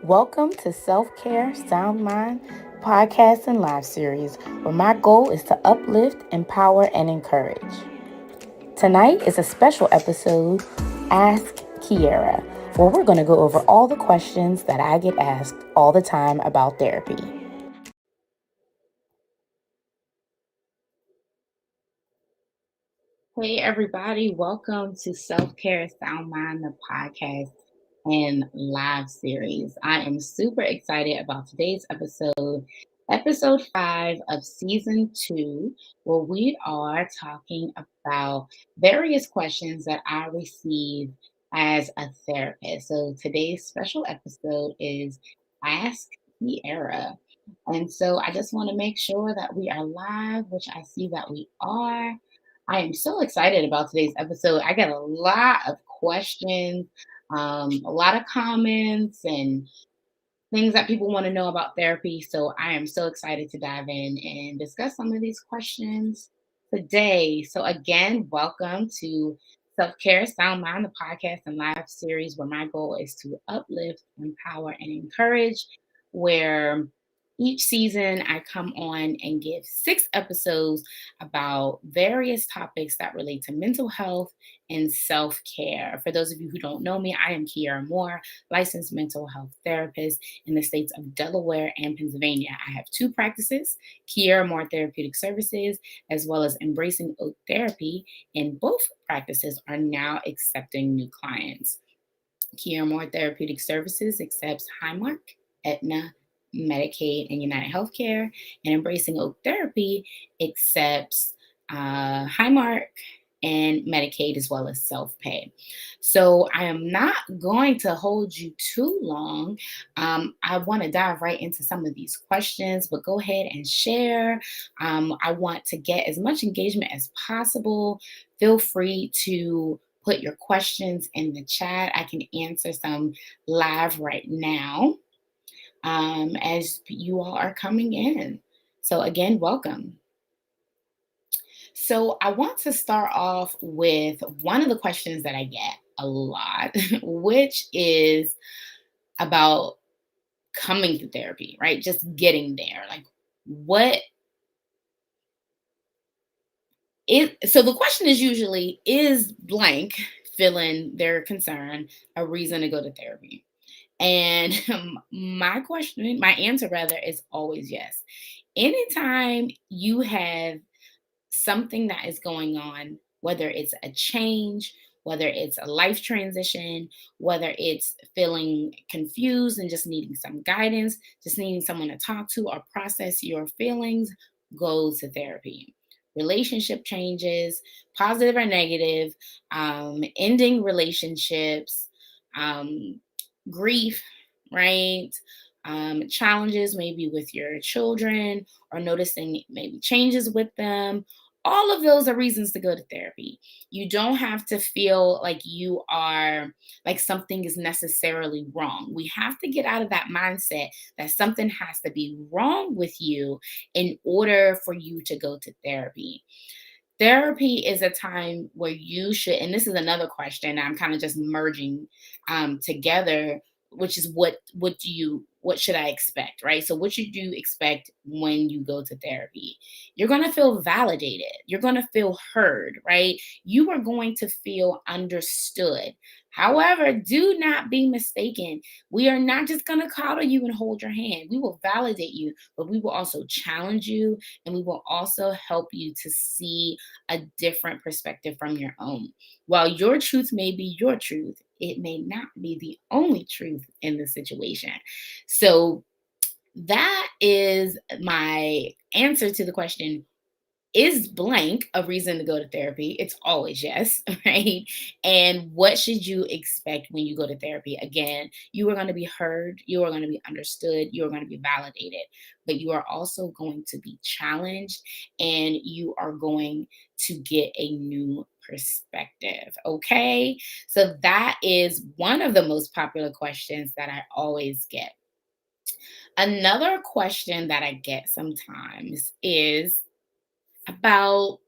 Welcome to Self-Care, Sound Mind podcast and live series, where my goal is to uplift, empower, and encourage. Tonight is a special episode, Ask Kiara, where we're going to go over all the questions that I get asked all the time about therapy. Hey, everybody, welcome to Self-Care, Sound Mind, the podcast and live series. I am super excited about today's episode 5 of season 2, where we are talking about various questions that I receive as a therapist. So today's special episode is Ask the Era. And so I just want to make sure that we are live, which I see that we are. I am so excited about today's episode. I got a lot of questions, a lot of comments, and things that people want to know about therapy. So I am so excited to dive in and discuss some of these questions today. So, again, welcome to Self Care, Sound Mind, the podcast and live series, where my goal is to uplift, empower, and encourage. Where each season I come on and give 6 episodes about various topics that relate to mental health and self care. For those of you who don't know me, I am Kiara Moore, licensed mental health therapist in the states of Delaware and Pennsylvania. I have 2 practices, Kiara Moore Therapeutic Services, as well as Embracing Oak Therapy, and both practices are now accepting new clients. Kiara Moore Therapeutic Services accepts Highmark, Aetna, Medicaid, and United Healthcare, and Embracing Oak Therapy accepts Highmark and Medicaid as well as self-pay. So I am not going to hold you too long. I want to dive right into some of these questions, but go ahead and share. I want to get as much engagement as possible. Feel free to put your questions in the chat. I can answer some live right now as you all are coming in. So, again, welcome. So, I want to start off with one of the questions that I get a lot, which is about coming to therapy, right? Just getting there. Like, what so the question is usually, is blank feeling their concern a reason to go to therapy? And my answer rather, is always yes. Anytime you have something that is going on, whether it's a change, whether it's a life transition, whether it's feeling confused and just needing some guidance, just needing someone to talk to or process your feelings, go to therapy. Relationship changes, positive or negative, ending relationships, um, grief, right? Challenges maybe with your children or noticing maybe changes with them. All of those are reasons to go to therapy. You don't have to feel like you are, like something is necessarily wrong. We have to get out of that mindset that something has to be wrong with you in order for you to go to therapy. Therapy is a time where you should, and this is another question I'm kind of just merging together, which is what should I expect, right? So what should you expect when you go to therapy? You're going to feel validated. You're going to feel heard, right? You are going to feel understood. However, do not be mistaken. We are not just going to coddle you and hold your hand. We will validate you, but we will also challenge you, and we will also help you to see a different perspective from your own. While your truth may be your truth, it may not be the only truth in the situation. So that is my answer to the question, is blank a reason to go to therapy? It's always yes, right? And what should you expect when you go to therapy? Again, you are going to be heard, you are going to be understood, you are going to be validated, but you are also going to be challenged, and you are going to get a new perspective. Okay. So that is one of the most popular questions that I always get. Another question that I get sometimes is about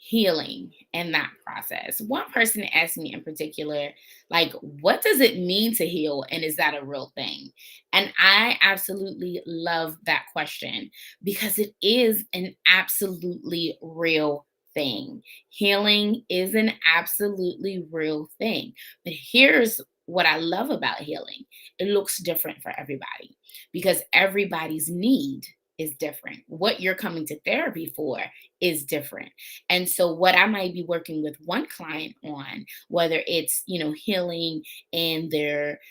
healing in that process. One person asked me in particular, like, what does it mean to heal? And is that a real thing? And I absolutely love that question because it is an absolutely real thing. Healing is an absolutely real thing. But here's what I love about healing: it looks different for everybody because everybody's need is different. What you're coming to therapy for is different. And so what I might be working with one client on, whether it's, healing in their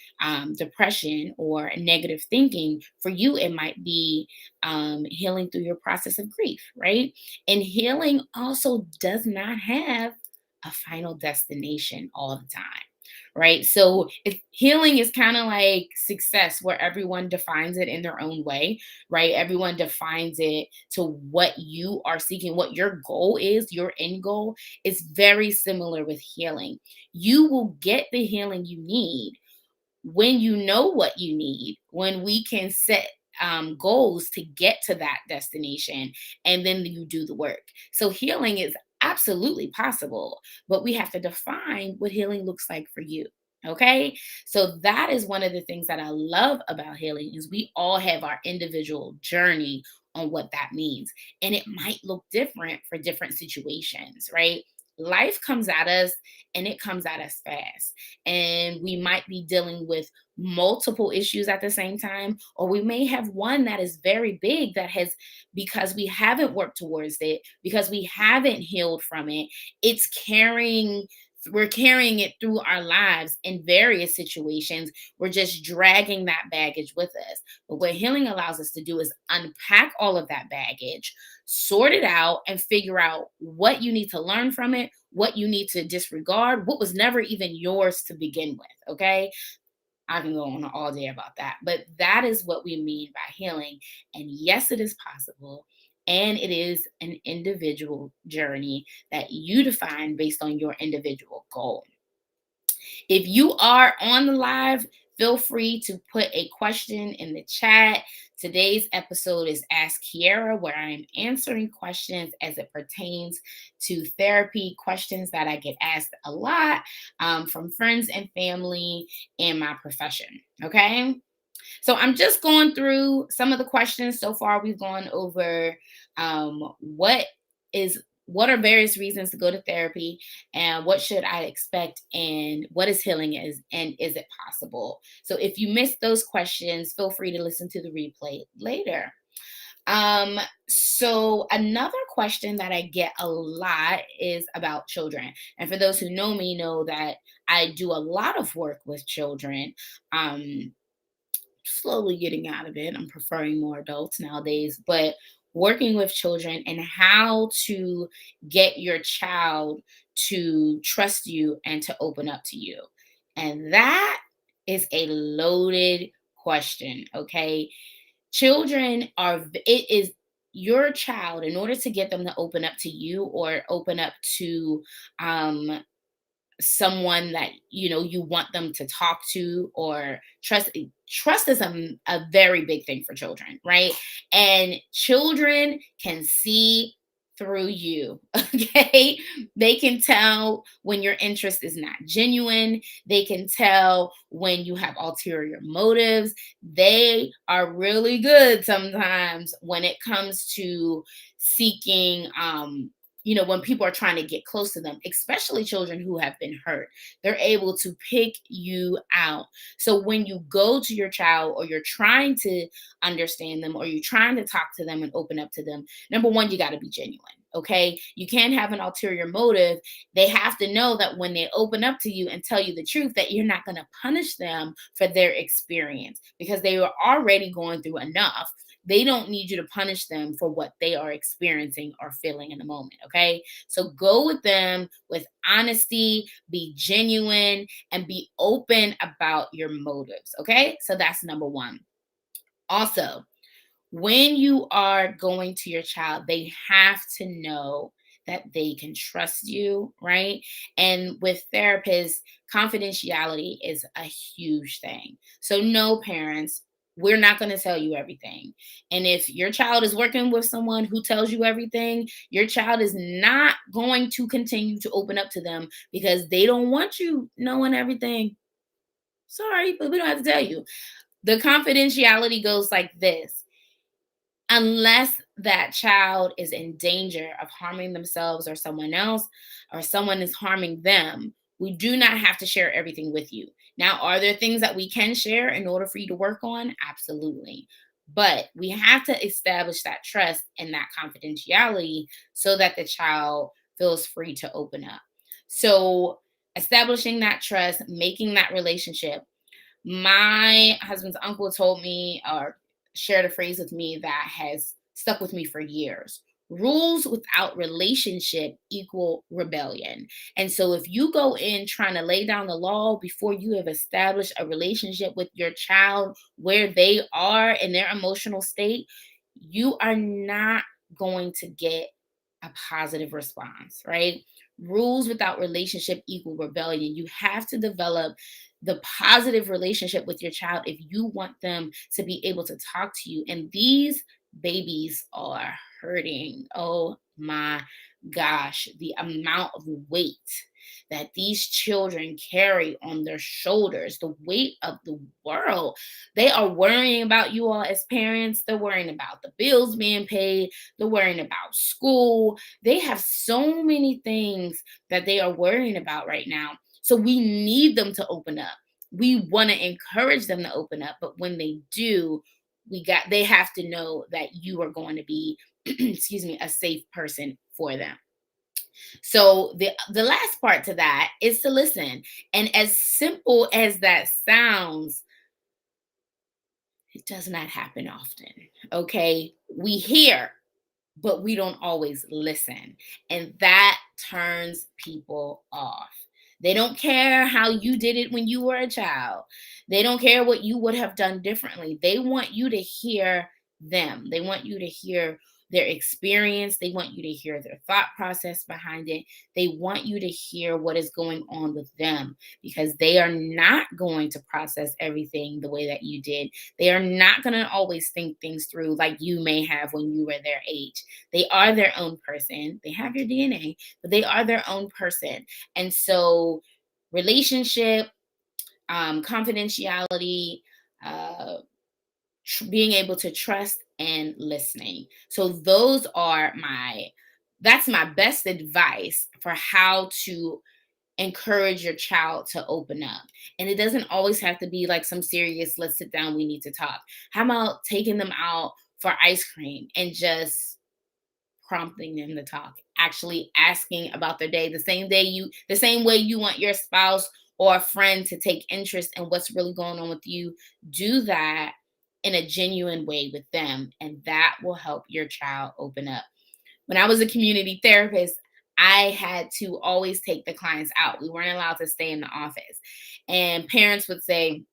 depression or negative thinking, for you, it might be healing through your process of grief, right? And healing also does not have a final destination all the time. Right. So healing is kind of like success, where everyone defines it in their own way, right? Everyone defines it to what you are seeking, what your goal is, your end goal is very similar with healing. You will get the healing you need when you know what you need, when we can set goals to get to that destination, and then you do the work. So healing is absolutely possible, but we have to define what healing looks like for you. Okay, so that is one of the things that I love about healing is we all have our individual journey on what that means, and it might look different for different situations, right? Life comes at us, and it comes at us fast, and we might be dealing with multiple issues at the same time, or we may have one that is very big that has, because we haven't worked towards it, because we haven't healed from it, it's carrying we're carrying it through our lives in various situations. We're just dragging that baggage with us. But what healing allows us to do is unpack all of that baggage, sort it out, and figure out what you need to learn from it, what you need to disregard, what was never even yours to begin with. Okay. I can go on all day about that. But that is what we mean by healing. And yes, it is possible. And it is an individual journey that you define based on your individual goal. If you are on the live, feel free to put a question in the chat. Today's episode is Ask Kiara, where I'm answering questions as it pertains to therapy, questions that I get asked a lot from friends and family in my profession. Okay. So I'm just going through some of the questions so far. We've gone over what is what are various reasons to go to therapy, and what should I expect, and what is healing is, and is it possible? So if you missed those questions, feel free to listen to the replay later. So another question that I get a lot is about children. And for those who know me, know that I do a lot of work with children. Slowly getting out of it. I'm preferring more adults nowadays, but working with children and how to get your child to trust you and to open up to you. And that is a loaded question, okay? It is your child, in order to get them to open up to you or open up to um someone that you want them to talk to or trust is a very big thing for children, right? And children can see through you. Okay, they can tell when your interest is not genuine. They can tell when you have ulterior motives. They are really good sometimes when it comes to seeking when people are trying to get close to them, especially children who have been hurt. They're able to pick you out. So when you go to your child, or you're trying to understand them, or you're trying to talk to them and open up to them, number one, you got to be genuine. Okay. You can't have an ulterior motive. They have to know that when they open up to you and tell you the truth, that you're not going to punish them for their experience, because they were already going through enough. They don't need you to punish them for what they are experiencing or feeling in the moment. Okay. So go with them with honesty, be genuine, and be open about your motives. Okay. So that's number one. Also, when you are going to your child, they have to know that they can trust you, right? And with therapists, confidentiality is a huge thing. So, no, parents, We're not going to tell you everything. And if your child is working with someone who tells you everything, your child is not going to continue to open up to them because they don't want you knowing everything. Sorry, but we don't have to tell you. The confidentiality goes like this: unless that child is in danger of harming themselves or someone else, or someone is harming them, we do not have to share everything with you. Now, are there things that we can share in order for you to work on? Absolutely. But we have to establish that trust and that confidentiality so that the child feels free to open up. So, establishing that trust, making that relationship. My husband's uncle told me, or shared a phrase with me that has stuck with me for years. Rules without relationship equal rebellion. And so if you go in trying to lay down the law before you have established a relationship with your child where they are in their emotional state, you are not going to get a positive response, right? Rules without relationship equal rebellion. You have to develop the positive relationship with your child if you want them to be able to talk to you. And these babies are hurting. Oh my gosh, the amount of weight that these children carry on their shoulders, the weight of the world. They are worrying about you all as parents. They're worrying about the bills being paid. They're worrying about school. They have so many things that they are worrying about right now. So we need them to open up. We want to encourage them to open up, but when they do, they have to know that you are going to be excuse me, a safe person for them. So the last part to that is to listen. And as simple as that sounds, it does not happen often. Okay? We hear, but we don't always listen. And that turns people off. They don't care how you did it when you were a child. They don't care what you would have done differently. They want you to hear them. They want you to hear their experience. They want you to hear their thought process behind it. They want you to hear what is going on with them because they are not going to process everything the way that you did. They are not going to always think things through like you may have when you were their age. They are their own person. They have your DNA, but they are their own person. And so, relationship, confidentiality, uh, being able to trust and listening. So that's my best advice for how to encourage your child to open up. And it doesn't always have to be like some serious, let's sit down, we need to talk. How about taking them out for ice cream and just prompting them to talk, actually asking about their day, the same way you want your spouse or a friend to take interest in what's really going on with you. Do that in a genuine way with them, and that will help your child open up. When I was a community therapist, I had to always take the clients out. We weren't allowed to stay in the office. And parents would say,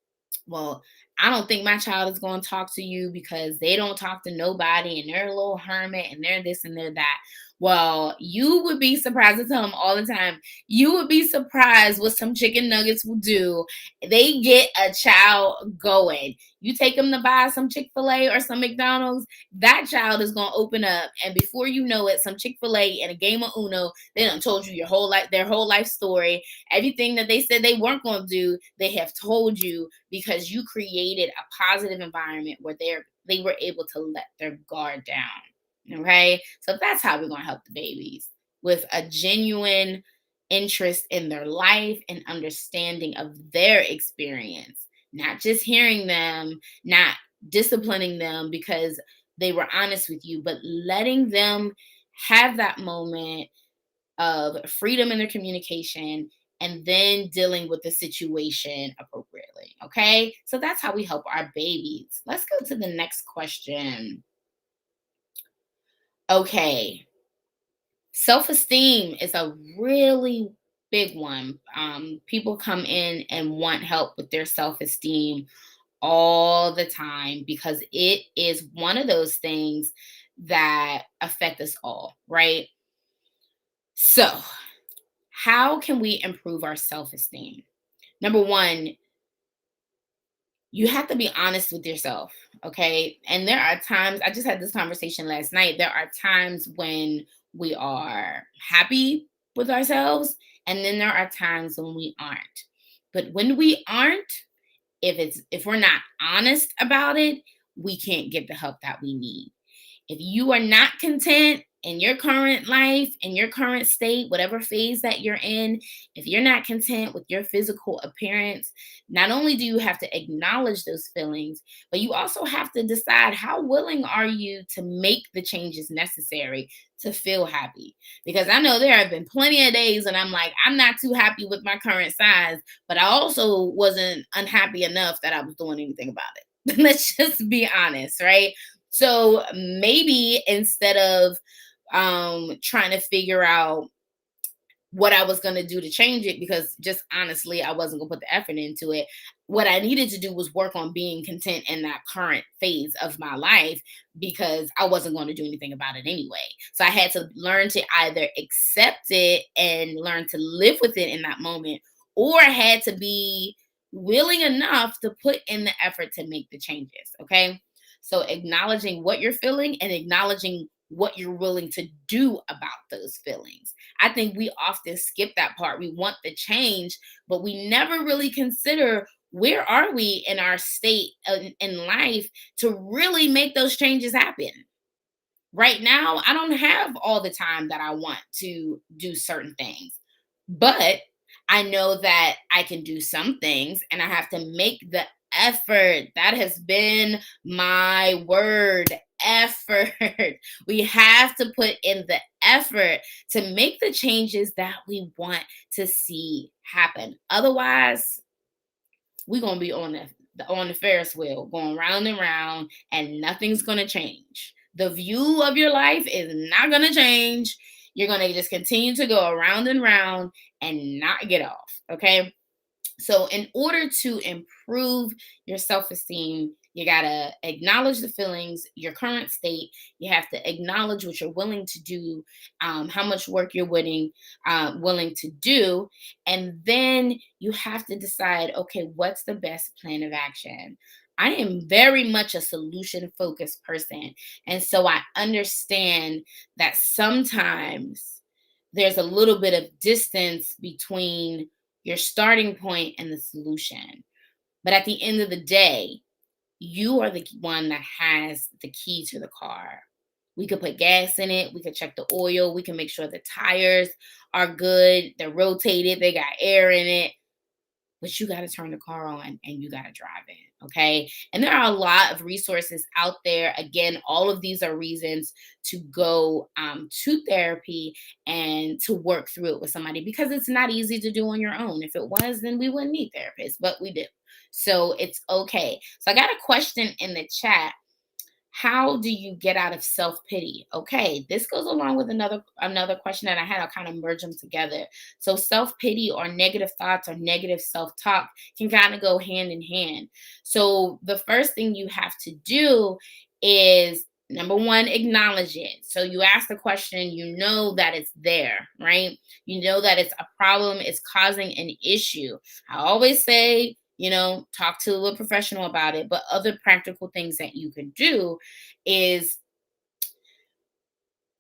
well, I don't think my child is going to talk to you because they don't talk to nobody and they're a little hermit and they're this and they're that. Well, you would be surprised. I tell them all the time, you would be surprised what some chicken nuggets will do. They get a child going. You take them to buy some Chick-fil-A or some McDonald's, that child is going to open up. And before you know it, some Chick-fil-A and a game of Uno, they done told you their whole life story. Everything that they said they weren't going to do, they have told you because you created a positive environment where they were able to let their guard down. Okay? So that's how we're going to help the babies, with a genuine interest in their life and understanding of their experience, not just hearing them, not disciplining them because they were honest with you, but letting them have that moment of freedom in their communication and then dealing with the situation appropriately. Okay. So that's how we help our babies. Let's go to the next question. Okay. Self esteem is a really big one. People come in and want help with their self esteem all the time because it is one of those things that affect us all, right? So, how can we improve our self esteem? Number one, You have to be honest with yourself, okay? And there are times, I just had this conversation last night. There are times when we are happy with ourselves, and then there are times when we aren't. But when we aren't, if we're not honest about it, we can't get the help that we need. If you are not content in your current life, in your current state, whatever phase that you're in, if you're not content with your physical appearance, not only do you have to acknowledge those feelings, but you also have to decide how willing are you to make the changes necessary to feel happy. Because I know there have been plenty of days when I'm like, I'm not too happy with my current size, but I also wasn't unhappy enough that I was doing anything about it. Let's just be honest, right? So maybe instead of trying to figure out what I was going to do to change it, because just honestly, I wasn't going to put the effort into it. What I needed to do was work on being content in that current phase of my life, because I wasn't going to do anything about it anyway. So I had to learn to either accept it and learn to live with it in that moment, or I had to be willing enough to put in the effort to make the changes. Okay. So acknowledging what you're feeling and acknowledging what you're willing to do about those feelings. I think we often skip that part. We want the change, but we never really consider where are we in our state in life to really make those changes happen. Right now, I don't have all the time that I want to do certain things, but I know that I can do some things and I have to make the effort. That has been my word, effort. We have to put in the effort to make the changes that we want to see happen. Otherwise, we're gonna be on the Ferris wheel going round and round, and nothing's gonna change. The view of your life is not gonna change. You're gonna just continue to go around and round and not get off. Okay. So, in order to improve your self esteem, you got to acknowledge the feelings, your current state. You have to acknowledge what you're willing to do, how much work you're willing to do. And then you have to decide, okay, what's the best plan of action? I am very much a solution focused person. And so I understand that sometimes there's a little bit of distance between your starting point and the solution. But at the end of the day, you are the one that has the key to the car. We could put gas in it, we could check the oil, we can make sure the tires are good, they're rotated, they got air in it, but you got to turn the car on and you got to drive it. Okay. And there are a lot of resources out there. Again, all of these are reasons to go to therapy and to work through it with somebody, because it's not easy to do on your own. If it was, then we wouldn't need therapists, but we do. So it's okay. So I got a question in the chat. How do you get out of self-pity? Okay, this goes along with another question that I had. I'll kind of merge them together. So self-pity or negative thoughts or negative self-talk can kind of go hand in hand. So the first thing you have to do is, number one, acknowledge it. So you ask the question, you know that it's there, right? You know that it's a problem, it's causing an issue. I always say, talk to a professional about it. But other practical things that you can do is,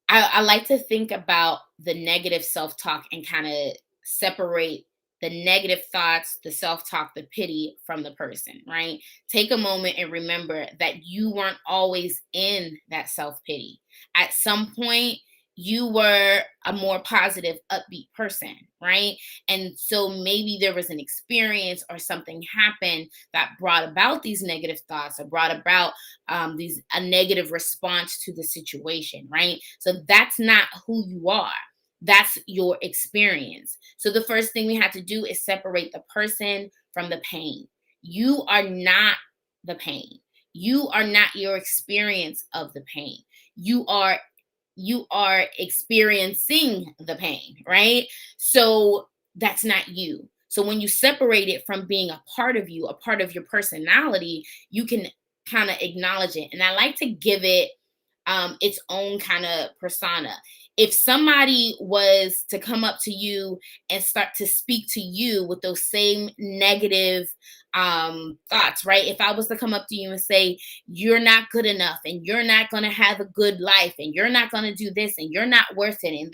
I like to think about the negative self talk and kind of separate the negative thoughts, the self talk, the pity from the person, right? Take a moment and remember that you weren't always in that self pity. At some point, you were a more positive, upbeat person, right? And so maybe there was an experience or something happened that brought about these negative thoughts or brought about these a negative response to the situation, right? So that's not who you are. That's your experience. So the first thing we have to do is separate the person from the pain. You are not the pain. You are not your experience of the pain. You are experiencing the pain, right? So that's not you. So when you separate it from being a part of you, a part of your personality, you can kind of acknowledge it. And I like to give it its own kind of persona. If somebody was to come up to you and start to speak to you with those same negative thoughts, right? If I was to come up to you and say, you're not good enough and you're not going to have a good life and you're not going to do this and you're not worth it and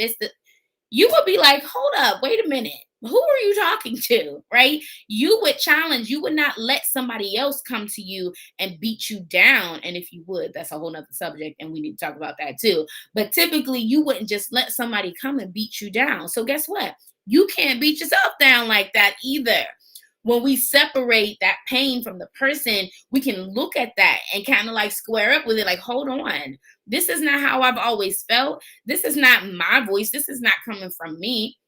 you would be like, hold up, wait a minute. Who are you talking to? Right? You would challenge, you would not let somebody else come to you and beat you down. And if you would, that's a whole nother subject, and we need to talk about that too. But typically, you wouldn't just let somebody come and beat you down. So, guess what? You can't beat yourself down like that either. When we separate that pain from the person, we can look at that and kind of like square up with it, like, hold on, this is not how I've always felt. This is not my voice. This is not coming from me.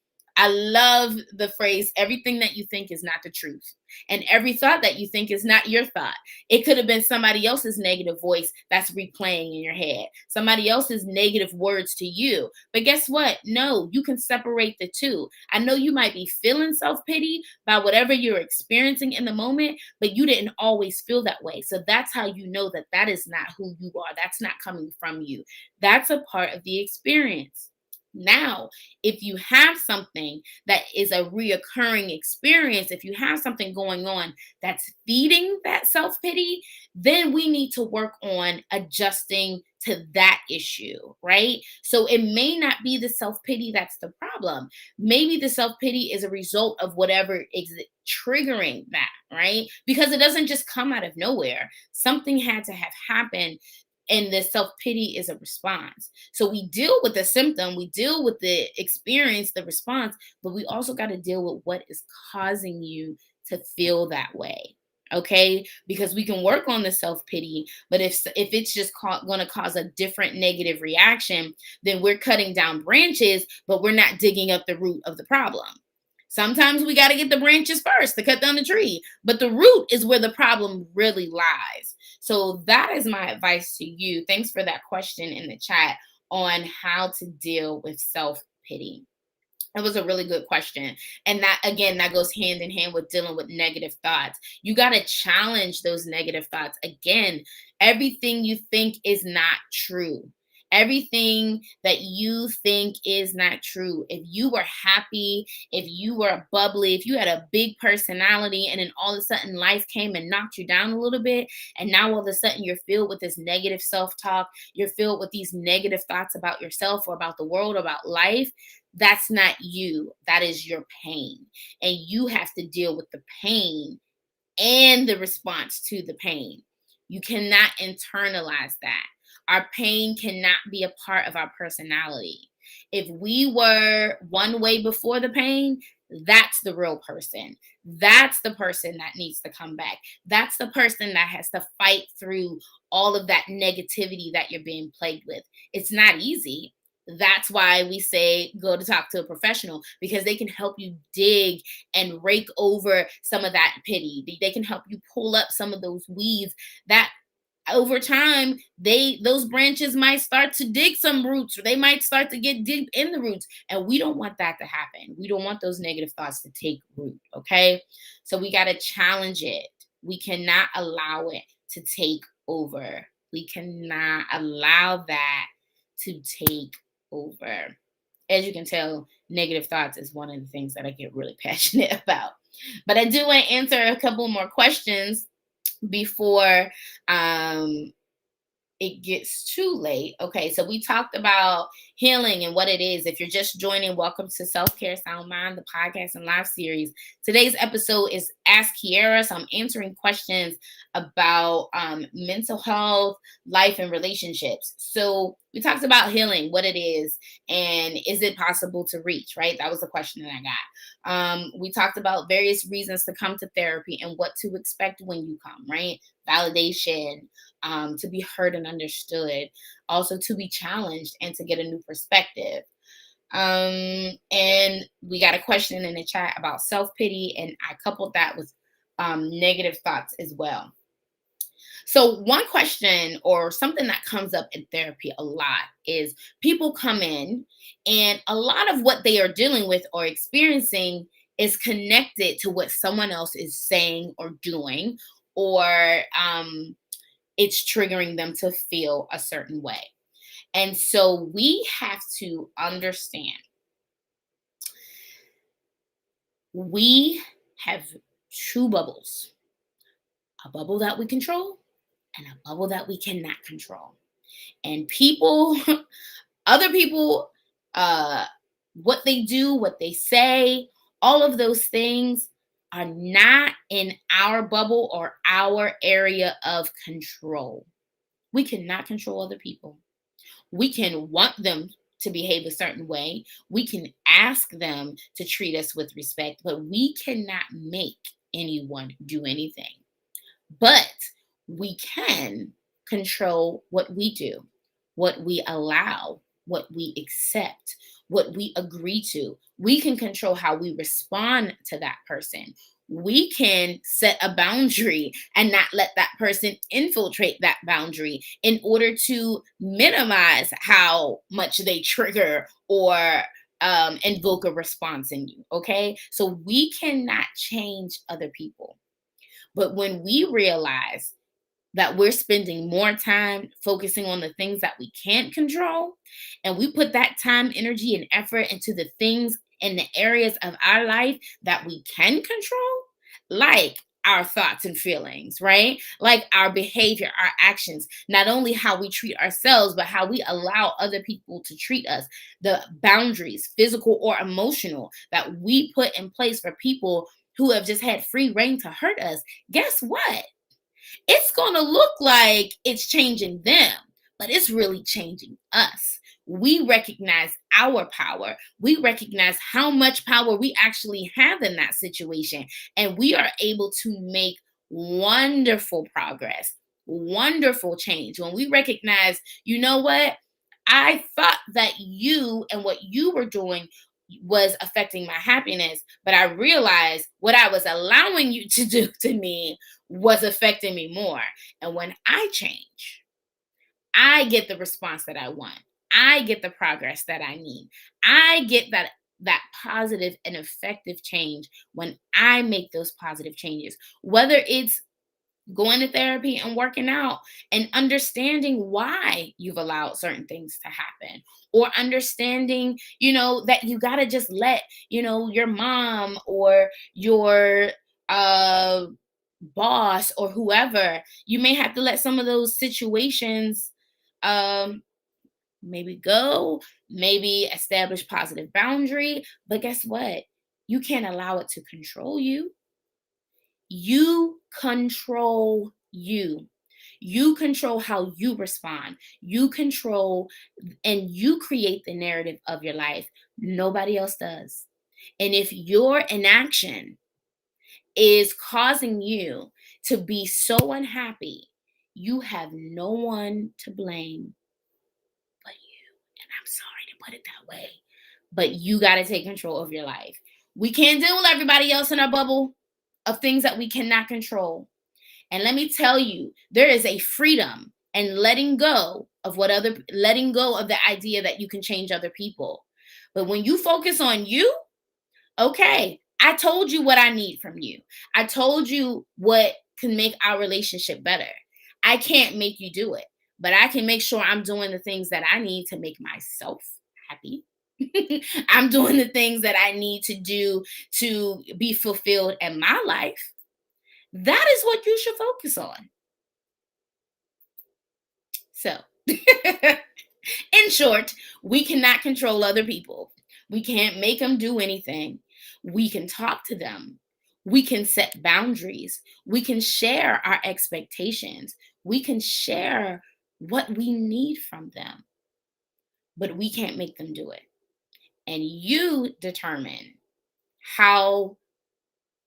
I love the phrase, everything that you think is not the truth. And every thought that you think is not your thought. It could have been somebody else's negative voice that's replaying in your head, somebody else's negative words to you. But guess what? No, you can separate the two. I know you might be feeling self pity by whatever you're experiencing in the moment, but you didn't always feel that way. So that's how you know that that is not who you are. That's not coming from you. That's a part of the experience. Now, if you have something that is a reoccurring experience, if you have something going on that's feeding that self pity, then we need to work on adjusting to that issue, right? So it may not be the self pity that's the problem. Maybe the self pity is a result of whatever is triggering that, right? Because it doesn't just come out of nowhere. Something had to have happened, and the self pity is a response. So we deal with the symptom, we deal with the experience, the response, but we also got to deal with what is causing you to feel that way. Okay, because we can work on the self pity, but if it's just going to cause a different negative reaction, then we're cutting down branches, but we're not digging up the root of the problem. Sometimes we got to get the branches first to cut down the tree, but the root is where the problem really lies. So that is my advice to you. Thanks for that question in the chat on how to deal with self pity. That was a really good question. And that, again, that goes hand in hand with dealing with negative thoughts. You got to challenge those negative thoughts. Again, everything you think is not true. Everything that you think is not true. If you were happy, if you were bubbly, if you had a big personality, and then all of a sudden life came and knocked you down a little bit, and now all of a sudden you're filled with this negative self talk, you're filled with these negative thoughts about yourself or about the world, about life, that's not you. That is your pain. And you have to deal with the pain and the response to the pain. You cannot internalize that. Our pain cannot be a part of our personality. If we were one way before the pain, that's the real person. That's the person that needs to come back. That's the person that has to fight through all of that negativity that you're being plagued with. It's not easy. That's why we say go to talk to a professional, because they can help you dig and rake over some of that pity. They can help you pull up some of those weeds that over time those branches might start to dig some roots, or they might start to get deep in the roots, and we don't want that to happen. We don't want those negative thoughts to take root. Okay, so we got to challenge it. We cannot allow it to take over. We cannot allow that to take over. As you can tell, negative thoughts is one of the things that I get really passionate about. But I do want to answer a couple more questions before it gets too late. Okay, so we talked about healing and what it is. If you're just joining, welcome to Self Care Sound Mind, the podcast and live series. Today's episode is Ask Kiara. So I'm answering questions about mental health, life, and relationships. So we talked about healing, what it is, and is it possible to reach, right? That was the question that I got. We talked about various reasons to come to therapy and what to expect when you come, right? Validation, to be heard and understood, also to be challenged and to get a new perspective. And we got a question in the chat about self-pity, and I coupled that with negative thoughts as well. So one question or something that comes up in therapy a lot is people come in and a lot of what they are dealing with or experiencing is connected to what someone else is saying or doing, or it's triggering them to feel a certain way. And so we have to understand we have two bubbles, a bubble that we control and a bubble that we cannot control. And people, other people, uh, what they do, what they say, all of those things are not in our bubble or our area of control. We cannot control other people. We can want them to behave a certain way. We can ask them to treat us with respect, but we cannot make anyone do anything. But we can control what we do, what we allow, what we accept, what we agree to. We can control how we respond to that person. We can set a boundary and not let that person infiltrate that boundary in order to minimize how much they trigger or invoke a response in you. Okay. So we cannot change other people. But when we realize that we're spending more time focusing on the things that we can't control, and we put that time, energy, and effort into the things in the areas of our life that we can control, like our thoughts and feelings, right? Like our behavior, our actions, not only how we treat ourselves, but how we allow other people to treat us, the boundaries, physical or emotional, that we put in place for people who have just had free reign to hurt us. Guess what? It's going to look like it's changing them, but it's really changing us. We recognize our power. We recognize how much power we actually have in that situation. And we are able to make wonderful progress, wonderful change. When we recognize, you know what? I thought that you and what you were doing was affecting my happiness, but I realized what I was allowing you to do to me was affecting me more. And when I change, I get the response that I want. I get the progress that I need. I get that positive and effective change when I make those positive changes. Whether it's going to therapy and working out and understanding why you've allowed certain things to happen, or understanding, that you got to just let, your mom or your uh boss or whoever, you may have to let some of those situations um maybe go, maybe establish positive boundary, but guess what? You can't allow it to control you. You control you. You control how you respond. You control and you create the narrative of your life. Nobody else does. And if your inaction is causing you to be so unhappy, you have no one to blame but you. And I'm sorry to put it that way, but you got to take control of your life. We can't deal with everybody else in our bubble of things that we cannot control. And let me tell you, there is a freedom and letting go of the idea that you can change other people. But when you focus on you, okay, I told you what I need from you. I told you what can make our relationship better. I can't make you do it, but I can make sure I'm doing the things that I need to make myself happy. I'm doing the things that I need to do to be fulfilled in my life. That is what you should focus on. So, in short, we cannot control other people. We can't make them do anything. We can talk to them. We can set boundaries. We can share our expectations. We can share what we need from them, but we can't make them do it. And you determine how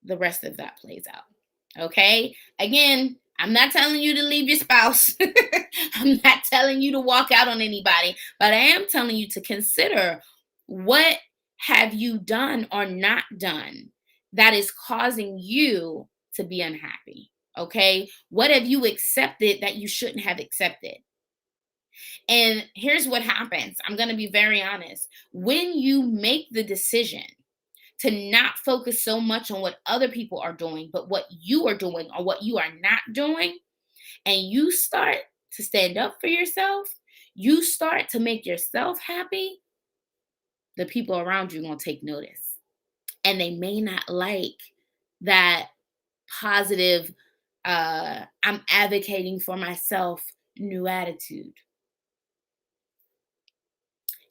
the rest of that plays out. Okay. Again, I'm not telling you to leave your spouse. I'm not telling you to walk out on anybody, but I am telling you to consider, what have you done or not done that is causing you to be unhappy? Okay. What have you accepted that you shouldn't have accepted? And here's what happens. I'm going to be very honest. When you make the decision to not focus so much on what other people are doing, but what you are doing or what you are not doing, and you start to stand up for yourself, You start to make yourself happy, the people around you are going to take notice. And they may not like that positive, I'm advocating for myself new attitude.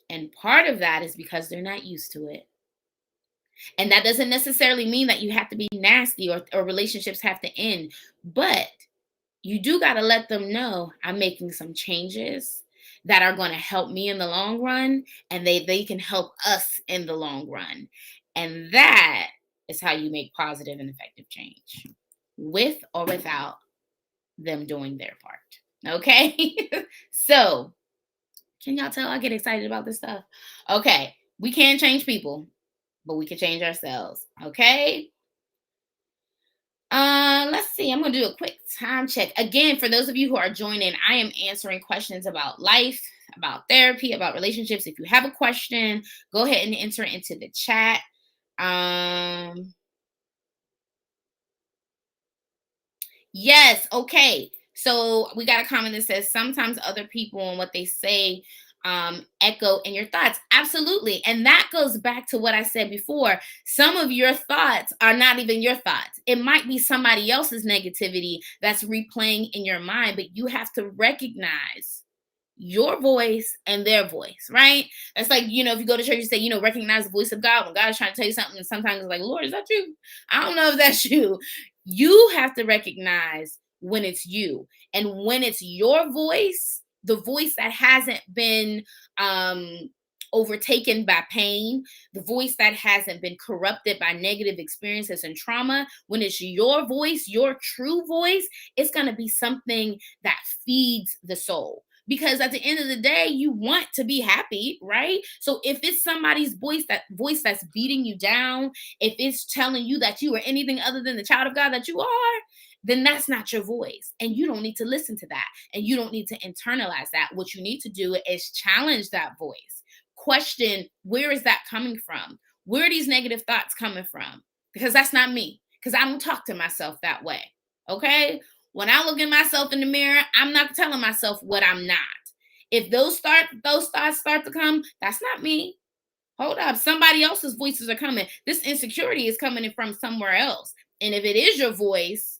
And part of that is because they're not used to it. And that doesn't necessarily mean that you have to be nasty or relationships have to end. But you do got to let them know I'm making some changes that are going to help me in the long run, and they can help us in the long run. And that is how you make positive and effective change, with or without them doing their part. Okay? So, can y'all tell I get excited about this stuff? Okay, we can't change people, but we can change ourselves. Okay? Let's see. I'm gonna do a quick time check. Again, for those of you who are joining, I am answering questions about life, about therapy, about relationships. If you have a question, go ahead and enter it into the chat. Um, Yes. Okay. So we got a comment that says sometimes other people and what they say echo in your thoughts. Absolutely. And that goes back to what I said before. Some of your thoughts are not even your thoughts. It might be somebody else's negativity that's replaying in your mind, but you have to recognize your voice and their voice, right? That's like, if you go to church, you say, recognize the voice of God when God is trying to tell you something. And sometimes it's like, Lord, is that you? I don't know if that's you. You have to recognize when it's you. And when it's your voice, the voice that hasn't been overtaken by pain, the voice that hasn't been corrupted by negative experiences and trauma, when it's your voice, your true voice, it's going to be something that feeds the soul, because at the end of the day you want to be happy, right? So if it's somebody's voice that's beating you down, if it's telling you that you are anything other than the child of God that you are, then that's not your voice, and you don't need to listen to that, and you don't need to internalize that. What you need to do is challenge that voice. Question, where is that coming from? Where are these negative thoughts coming from? Because that's not me, because I don't talk to myself that way. Okay? When I look at myself in the mirror, I'm not telling myself what I'm not. If those thoughts start to come, that's not me. Hold up. Somebody else's voices are coming. This insecurity is coming in from somewhere else. And if it is your voice,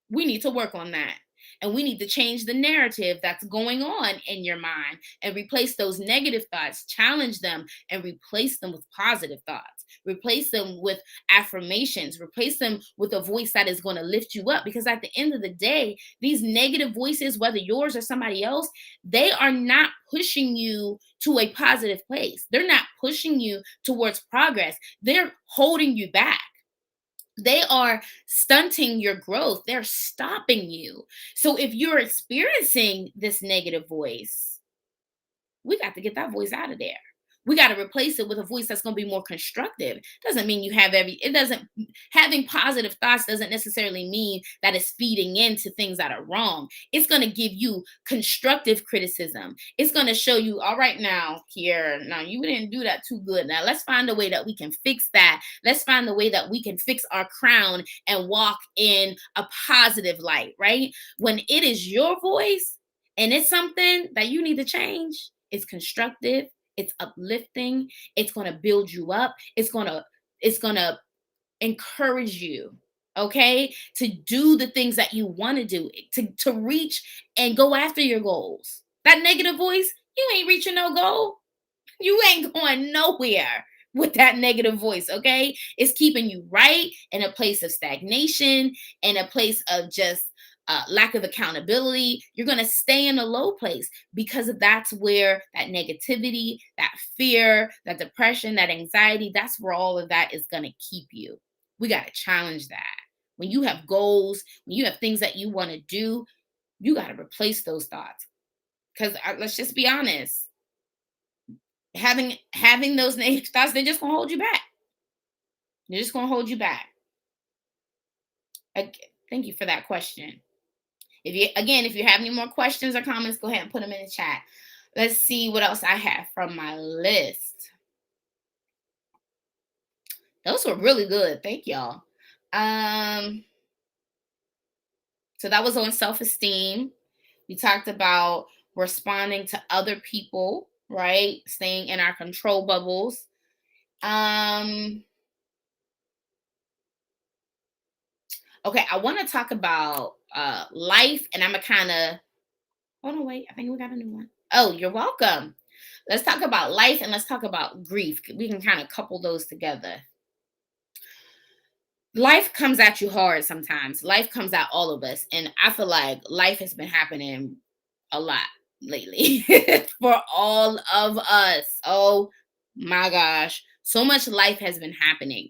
we need to work on that. And we need to change the narrative that's going on in your mind and replace those negative thoughts, challenge them, and replace them with positive thoughts. Replace them with affirmations, replace them with a voice that is going to lift you up. Because at the end of the day, these negative voices, whether yours or somebody else, they are not pushing you to a positive place. They're not pushing you towards progress. They're holding you back. They are stunting your growth. They're stopping you. So if you're experiencing this negative voice, we got to get that voice out of there. We got to replace it with a voice that's going to be more constructive. Doesn't mean having positive thoughts doesn't necessarily mean that it's feeding into things that are wrong. It's going to give you constructive criticism. It's going to show you, all right, now, Kiara, now you didn't do that too good. Now let's find a way that we can fix that. Let's find a way that we can fix our crown and walk in a positive light, right? When it is your voice and it's something that you need to change, it's constructive, it's uplifting, it's going to build you up, it's going to encourage you, okay, to do the things that you want to do, to reach and go after your goals. That negative voice, you ain't reaching no goal. You ain't going nowhere with that negative voice, okay? It's keeping you right in a place of stagnation, in a place of just lack of accountability. You're going to stay in a low place, because that's where that negativity, that fear, that depression, that anxiety, that's where all of that is going to keep you. We got to challenge that. When you have goals, when you have things that you want to do, you got to replace those thoughts. Because let's just be honest, having those negative thoughts, they're just gonna hold you back. They're just gonna hold you back. Thank you for that question. If you have any more questions or comments, go ahead and put them in the chat. Let's see what else I have from my list. Those were really good. Thank y'all. So that was on self-esteem. We talked about responding to other people, right? Staying in our control bubbles. Um, okay, I want to talk about life, and I'm gonna kind of hold on, wait. I think we got a new one. Oh, you're welcome. Let's talk about life and let's talk about grief. We can kind of couple those together. Life comes at you hard sometimes. Life comes at all of us. And I feel like life has been happening a lot lately for all of us. Oh my gosh. So much life has been happening.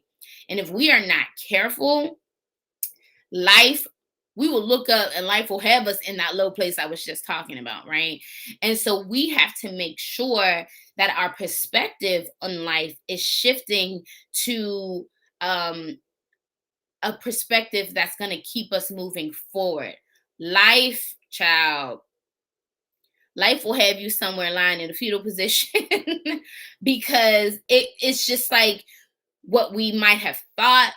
And if we are not careful, life, we will look up and life will have us in that low place I was just talking about, right? And so we have to make sure that our perspective on life is shifting to um, a perspective that's going to keep us moving forward. Life, child, life will have you somewhere lying in a fetal position because it's just like what we might have thought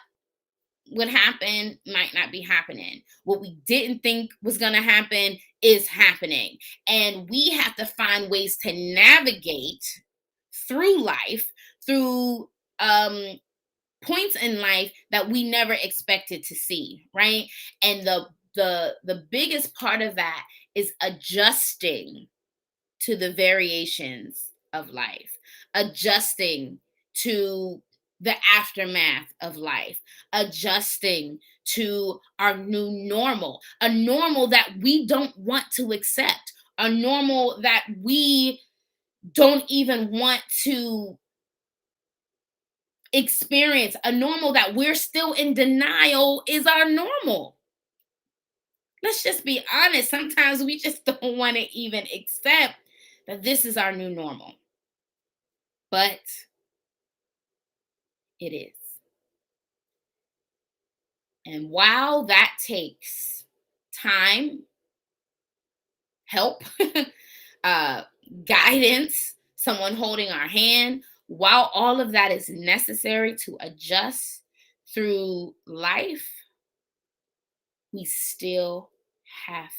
would happen might not be happening. What we didn't think was going to happen is happening. And we have to find ways to navigate through life, through points in life that we never expected to see, right? And the biggest part of that is adjusting to the variations of life, adjusting to the aftermath of life, adjusting to our new normal, a normal that we don't want to accept, a normal that we don't even want to experience, a normal that we're still in denial is our normal. Let's just be honest. Sometimes we just don't want to even accept that this is our new normal. But it is. And while that takes time, help, uh, guidance, someone holding our hand, while all of that is necessary to adjust through life, we still have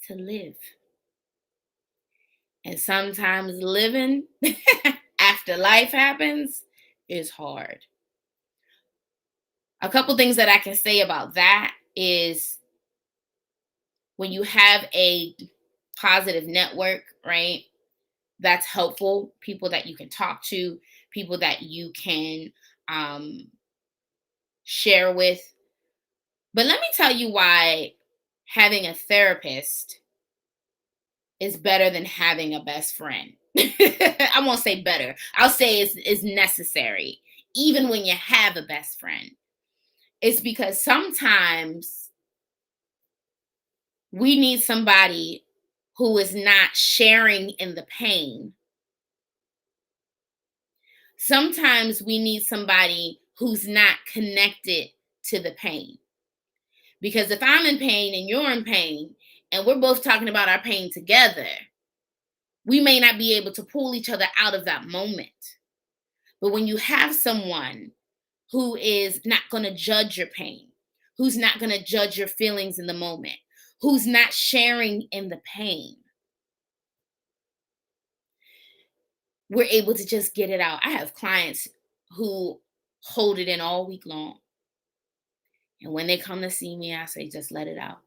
to live. And sometimes living after life happens is hard. A couple things that I can say about that is when you have a positive network, right? That's helpful. People that you can talk to, people that you can share with. But let me tell you why having a therapist is better than having a best friend. I won't say better. I'll say it's necessary, even when you have a best friend. It's because sometimes we need somebody who is not sharing in the pain. Sometimes we need somebody who's not connected to the pain. Because if I'm in pain and you're in pain, and we're both talking about our pain together, we may not be able to pull each other out of that moment. But when you have someone who is not going to judge your pain, who's not going to judge your feelings in the moment, who's not sharing in the pain, we're able to just get it out. I have clients who hold it in all week long. And when they come to see me, I say, just let it out.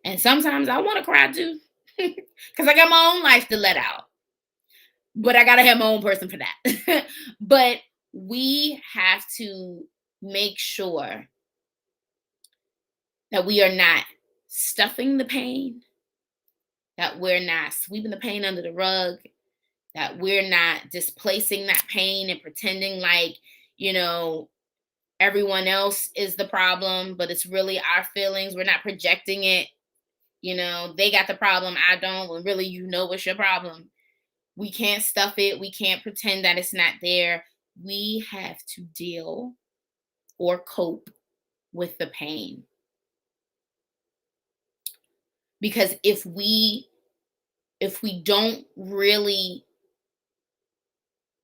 And sometimes I want to cry too, because I got my own life to let out. But I got to have my own person for that. But we have to make sure that we are not stuffing the pain, that we're not sweeping the pain under the rug, that we're not displacing that pain and pretending like, you know, everyone else is the problem, but it's really our feelings. We're not projecting it. You know, they got the problem, I don't. When really, you know, what's your problem. We can't stuff it. We can't pretend that it's not there. We have to deal or cope with the pain. Because if we don't really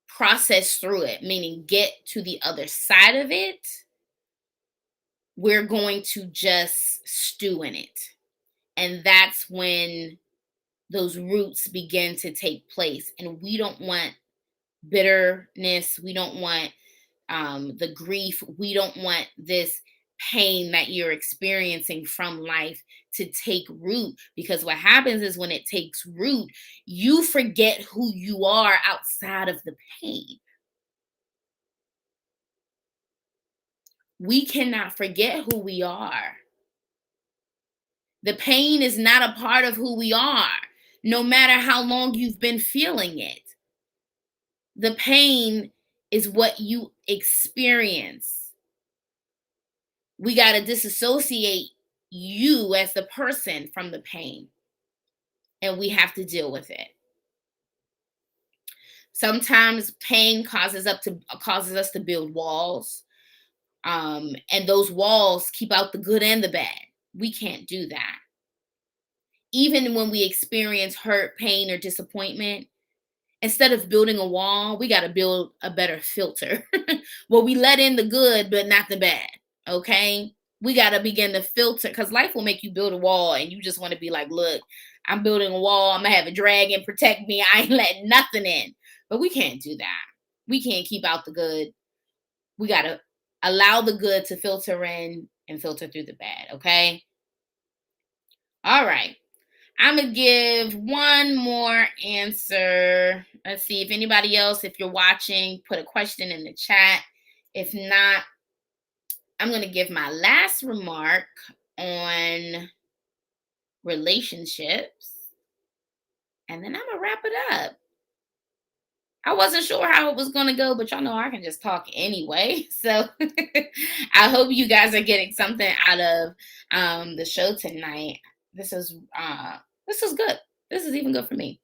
process through it, meaning get to the other side of it, we're going to just stew in it. And that's when those roots begin to take place. And we don't want bitterness. We don't want the grief. We don't want this pain that you're experiencing from life to take root, because what happens is when it takes root, you forget who you are outside of the pain. We cannot forget who we are. The pain is not a part of who we are, no matter how long you've been feeling it. The pain is what you experience. We got to disassociate you as the person from the pain, and we have to deal with it. Sometimes pain causes us to build walls, and those walls keep out the good and the bad. We can't do that. Even when we experience hurt, pain, or disappointment, instead of building a wall, we got to build a better filter where we let in the good, but not the bad. Okay. We got to begin to filter, because life will make you build a wall and you just want to be like, look, I'm building a wall. I'm going to have a dragon protect me. I ain't letting nothing in. But we can't do that. We can't keep out the good. We got to allow the good to filter in and filter through the bad. Okay. All right. I'm going to give one more answer. Let's see if anybody else, if you're watching, put a question in the chat. If not, I'm going to give my last remark on relationships, and then I'm going to wrap it up. I wasn't sure how it was going to go, but y'all know I can just talk anyway. So I hope you guys are getting something out of the show tonight. This is good. This is even good for me.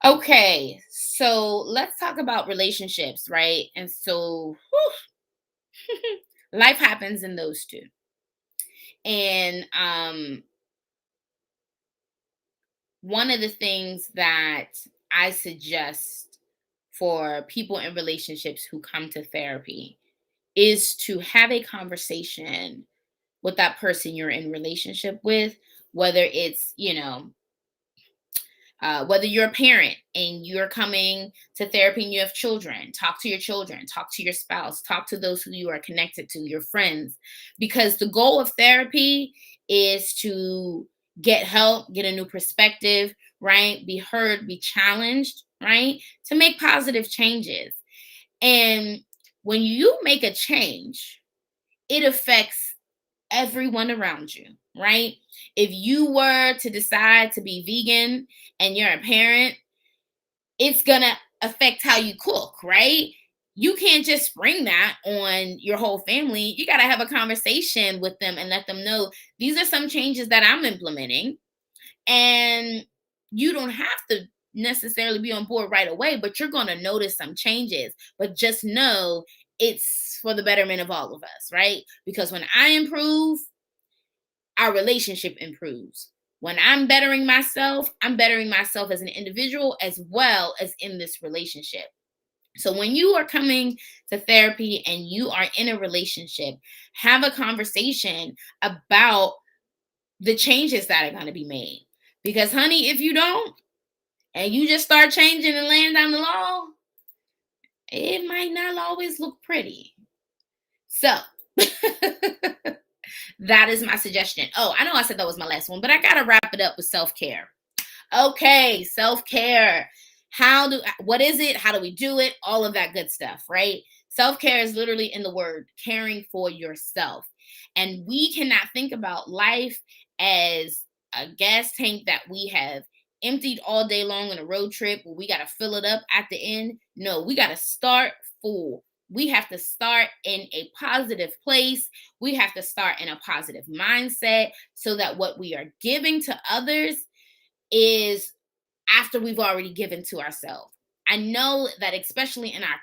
Okay, so let's talk about relationships, right? And so life happens in those two. And one of the things that I suggest for people in relationships who come to therapy is to have a conversation with that person you're in relationship with, whether it's, whether you're a parent and you're coming to therapy and you have children, talk to your children, talk to your spouse, talk to those who you are connected to, your friends, because the goal of therapy is to get help, get a new perspective, right? Be heard, be challenged, right? To make positive changes. And when you make a change, it affects everyone around you, right? If you were to decide to be vegan and you're a parent, it's gonna affect how you cook, right? You can't just spring that on your whole family. You got to have a conversation with them and let them know these are some changes that I'm implementing. And you don't have to necessarily be on board right away, but you're going to notice some changes. But just know it's for the betterment of all of us, right? Because when I improve, our relationship improves. When I'm bettering myself as an individual as well as in this relationship. So when you are coming to therapy and you are in a relationship, have a conversation about the changes that are going to be made. Because, honey, if you don't, and you just start changing and laying down the law, it might not always look pretty. So that is my suggestion. Oh, I know I said that was my last one, but I got to wrap it up with self-care. Okay, self-care. What is it? How do we do it? All of that good stuff, right? Self-care is literally in the word caring for yourself. And we cannot think about life as a gas tank that we have emptied all day long on a road trip where we got to fill it up at the end. No, we got to start full. We have to start in a positive place. We have to start in a positive mindset so that what we are giving to others is after we've already given to ourselves. I know that especially in our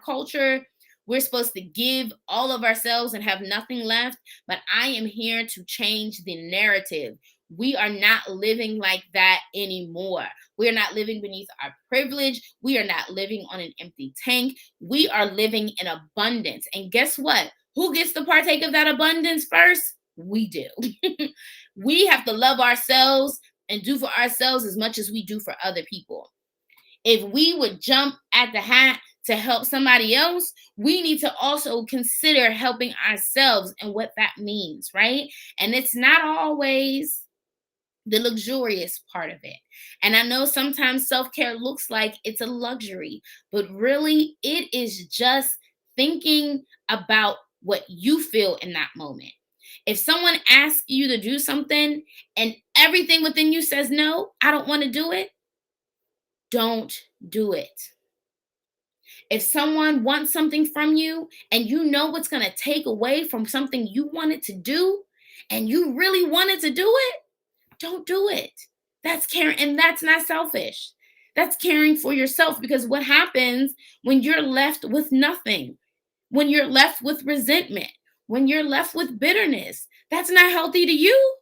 culture, we're supposed to give all of ourselves and have nothing left, but I am here to change the narrative. We are not living like that anymore. We are not living beneath our privilege. We are not living on an empty tank. We are living in abundance. And guess what? Who gets to partake of that abundance first? We do. We have to love ourselves and do for ourselves as much as we do for other people. If we would jump at the hat to help somebody else, we need to also consider helping ourselves and what that means, right? And it's not always the luxurious part of it. And I know sometimes self care looks like it's a luxury, but really it is just thinking about what you feel in that moment. If someone asks you to do something and everything within you says, no, I don't want to do it, don't do it. If someone wants something from you and you know what's going to take away from something you wanted to do and you really wanted to do it, don't do it. That's caring, and that's not selfish. That's caring for yourself, because what happens when you're left with nothing, when you're left with resentment, when you're left with bitterness, that's not healthy to you.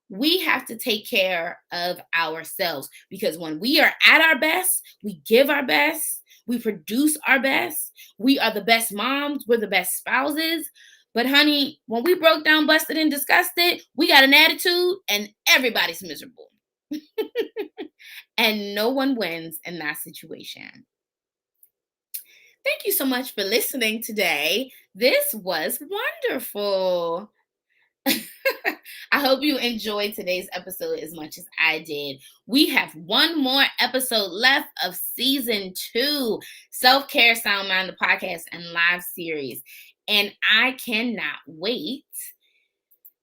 We have to take care of ourselves, because when we are at our best, we give our best, we produce our best, we are the best moms, we're the best spouses. But honey, when we broke down, busted, and disgusted, we got an attitude and everybody's miserable. And no one wins in that situation. Thank you so much for listening today. This was wonderful. I hope you enjoyed today's episode as much as I did. We have one more episode left of season 2, Self Care Sound Mind, the podcast and live series. And I cannot wait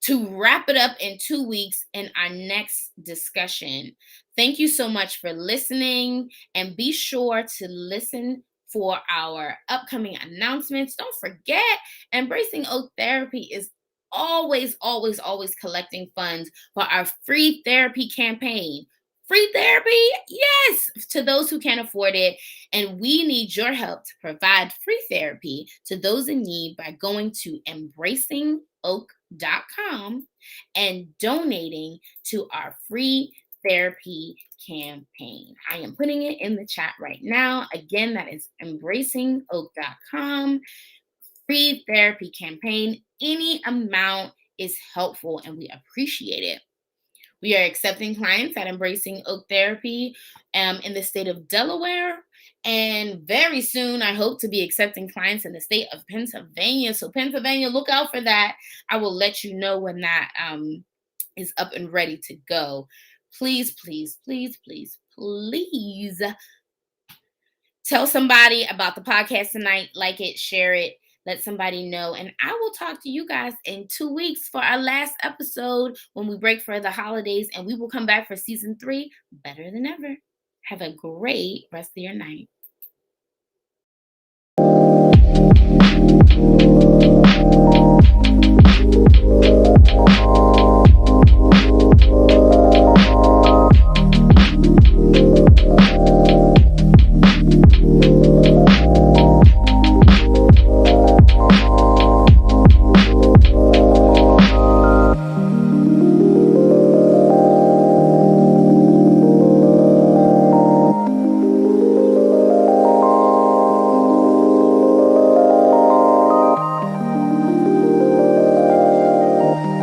to wrap it up in 2 weeks in our next discussion. Thank you so much for listening, and be sure to listen for our upcoming announcements. Don't forget, Embracing Oak Therapy is always collecting funds for our free therapy campaign. Free therapy? Yes, to those who can't afford it. And we need your help to provide free therapy to those in need by going to embracingoak.com and donating to our free therapy campaign. I am putting it in the chat right now. Again, that is embracingoak.com. Free therapy campaign. Any amount is helpful and we appreciate it. We are accepting clients at Embracing Oak Therapy in the state of Delaware. And very soon, I hope to be accepting clients in the state of Pennsylvania. So Pennsylvania, look out for that. I will let you know when that is up and ready to go. Please, please, please, please, please tell somebody about the podcast tonight. Like it, share it. Let somebody know. And I will talk to you guys in 2 weeks for our last episode when we break for the holidays. And we will come back for season 3 better than ever. Have a great rest of your night.